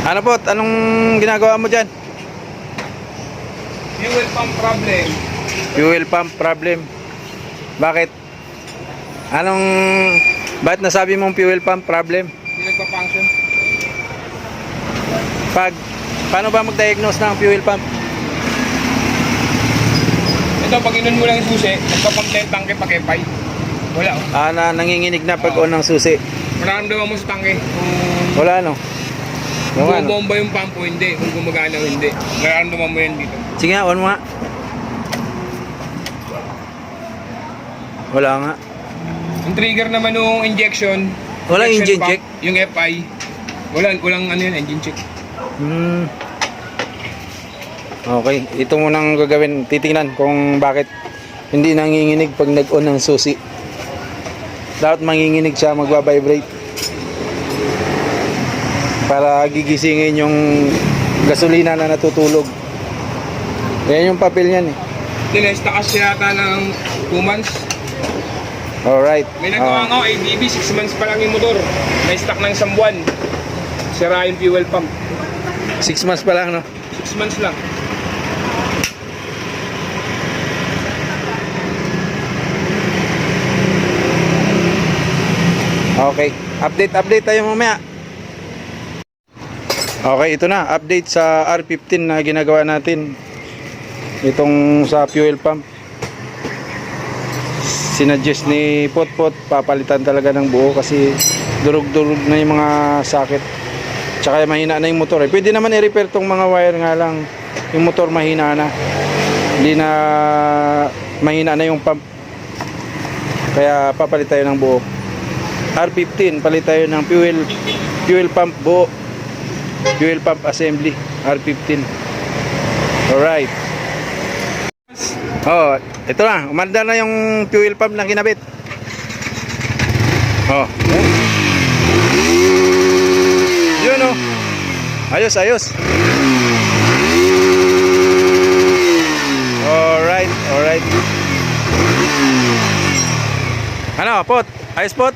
Ano po? Anong ginagawa mo dyan? Fuel pump problem. Fuel pump problem. Bakit? Bakit nasabi mong fuel pump problem? Hindi nagpa-function. Paano ba mag-diagnose ng fuel pump? Ito, pag inon mo lang yung susi, nagpa-pump na yung tangke pag-epay. Wala oh. Nanginginig na pag on ng susi. Mararamdaman mo sa tangke kung Wala no? Yung ano? bumomba yung pump o hindi, kung gumagana o hindi. Mararamdaman mo yan dito. Sige nga, on mo nga. Wala nga. Yung trigger naman nung injection, Walang engine pump, check? yung FI, walang ano yun, engine check. Okay, ito munang gagawin. Titingnan kung bakit hindi nanginginig pag nag-on ng susi. Dapat manginginig siya, magbabibrate. Para gigisingin yung gasolina na natutulog. Yan yung papel niyan eh. Tinestakas siya yata ng 2 months. Alright. May nagawa nga, ABB, 6 months pa lang yung motor. May stock ng 1 buwan. Sira yung fuel pump. 6 months pa lang, no? 6 months lang. Okay. Update tayo mamaya. Okay, ito na. Update sa R15 na ginagawa natin. Itong sa fuel pump. Sinuggest ni Potpot, papalitan talaga ng buo kasi durug-durug na yung mga socket. Tsaka mahina na yung motor eh. Pwede naman i-repair tong mga wire, nga lang yung motor mahina na. Hindi na mahina na yung pump. Kaya papalit tayo ng buo. R15, palit tayo ng fuel pump buo. Fuel pump assembly, R15. Alright. Oh, ito na, umanda na yung fuel pump na kinabit. Oh. Yun oh. Ayos. Alright. Ano, Pot? Ayos, Pot?